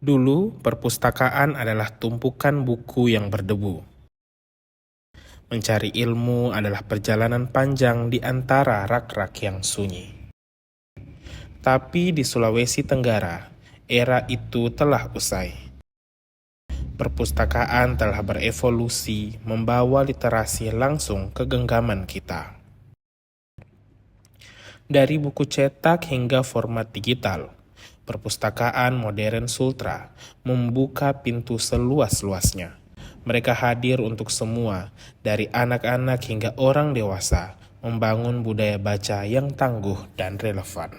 Dulu, perpustakaan adalah tumpukan buku yang berdebu. Mencari ilmu adalah perjalanan panjang di antara rak-rak yang sunyi. Tapi di Sulawesi Tenggara, era itu telah usai. Perpustakaan telah berevolusi, membawa literasi langsung ke genggaman kita. Dari buku cetak hingga format digital, perpustakaan modern Sultra membuka pintu seluas-luasnya. Mereka hadir untuk semua, dari anak-anak hingga orang dewasa, membangun budaya baca yang tangguh dan relevan.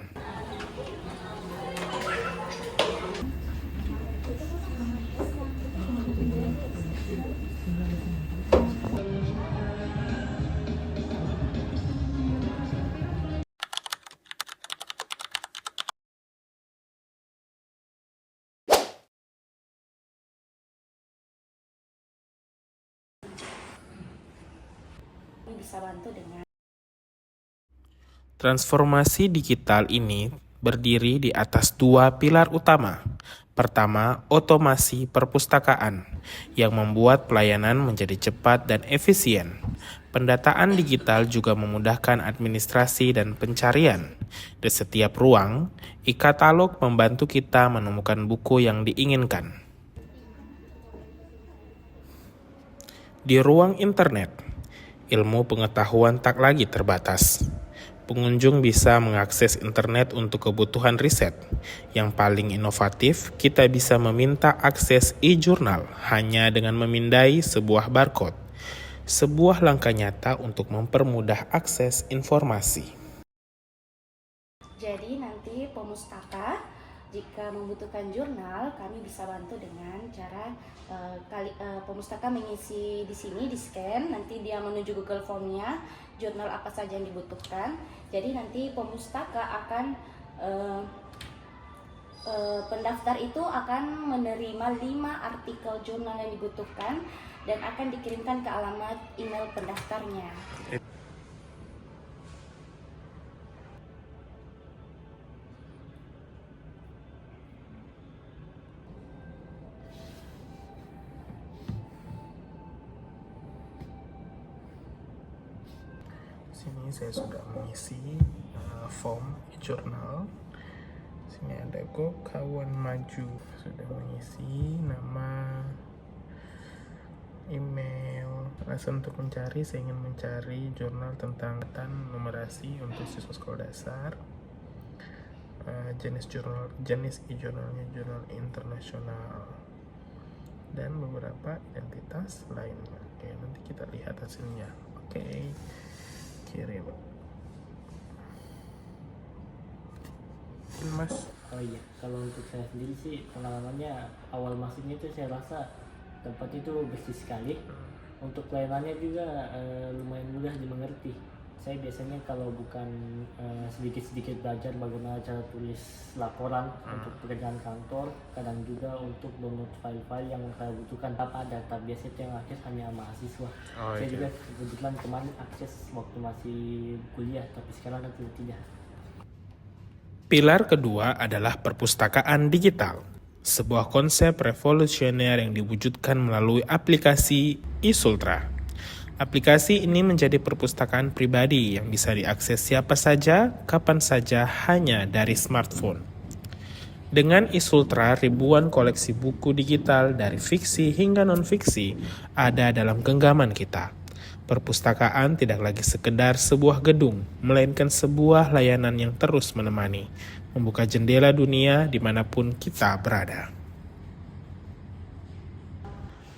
Bisa bantu dengan Transformasi digital ini berdiri di atas dua pilar utama. Pertama, otomasi perpustakaan yang membuat pelayanan menjadi cepat dan efisien. Pendataan digital juga memudahkan administrasi dan pencarian. Di setiap ruang, e-katalog membantu kita menemukan buku yang diinginkan. Di ruang internet, ilmu pengetahuan tak lagi terbatas. Pengunjung bisa mengakses internet untuk kebutuhan riset. Yang paling inovatif, kita bisa meminta akses e-jurnal hanya dengan memindai sebuah barcode. Sebuah langkah nyata untuk mempermudah akses informasi. jadi nanti pemustaka jika membutuhkan jurnal kami bisa bantu dengan cara pemustaka mengisi di sini di scan, nanti dia menuju Google Form-nya jurnal apa saja yang dibutuhkan. Jadi nanti pemustaka akan pendaftar itu akan menerima 5 artikel jurnal yang dibutuhkan dan akan dikirimkan ke alamat email pendaftarnya. Sini saya sudah mengisi form e-jurnal. Sini ada kawan maju, sudah mengisi nama, email. Alasan untuk mencari, saya ingin mencari jurnal tentang numerasi untuk siswa sekolah dasar. Jenis e-jurnalnya jurnal internasional dan beberapa identitas lainnya. Oke, nanti kita lihat hasilnya. Oke, kirim. Mas, Oh iya, kalau untuk saya sendiri sih pengalamannya awal masuknya itu saya rasa tempat itu bersih sekali. Untuk pelayanannya juga lumayan mudah dimengerti. Saya biasanya kalau bukan sedikit-sedikit belajar bagaimana cara tulis laporan untuk pekerjaan kantor, kadang juga untuk download file-file yang saya butuhkan tanpa data. Biasanya itu yang akses hanya mahasiswa. Saya juga kebetulan kemarin akses waktu masih kuliah, tapi sekarang kan tidak. pilar kedua adalah perpustakaan digital, sebuah konsep revolusioner yang diwujudkan melalui aplikasi e-Sultra. Aplikasi ini menjadi perpustakaan pribadi yang bisa diakses siapa saja, kapan saja, hanya dari smartphone. Dengan e-Sultra, ribuan koleksi buku digital dari fiksi hingga non-fiksi ada dalam genggaman kita. Perpustakaan tidak lagi sekedar sebuah gedung, melainkan sebuah layanan yang terus menemani, membuka jendela dunia dimanapun kita berada.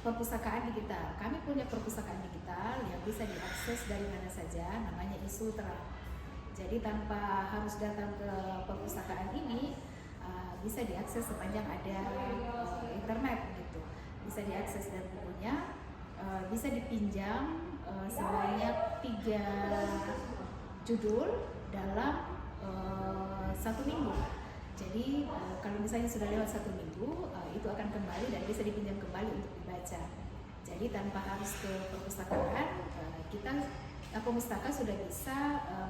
Perpustakaan digital. Kami punya perpustakaan digital yang bisa diakses dari mana saja, namanya e-Sultra. Jadi tanpa harus datang ke perpustakaan ini, bisa diakses sepanjang ada internet gitu. Bisa diakses dan bukunya bisa dipinjam sebanyak 3 judul dalam 1 minggu. Jadi kalau misalnya sudah lewat 1 minggu, itu akan kembali dan bisa dipinjam kembali untuk dibaca. Jadi tanpa harus ke perpustakaan, pemustaka sudah bisa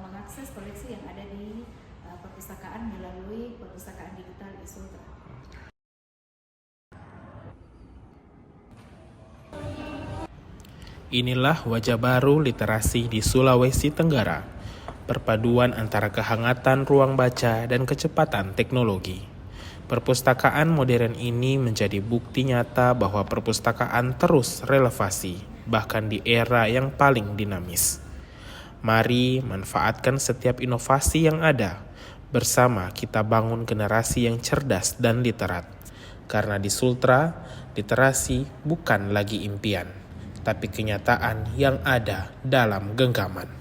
mengakses koleksi yang ada di perpustakaan melalui perpustakaan digital e-Sultra. Inilah wajah baru literasi di Sulawesi Tenggara, perpaduan antara kehangatan ruang baca dan kecepatan teknologi. Perpustakaan modern ini menjadi bukti nyata bahwa perpustakaan terus relevasi, bahkan di era yang paling dinamis. Mari manfaatkan setiap inovasi yang ada. Bersama kita bangun generasi yang cerdas dan literat. Karena di Sultra, literasi bukan lagi impian, tapi kenyataan yang ada dalam genggaman.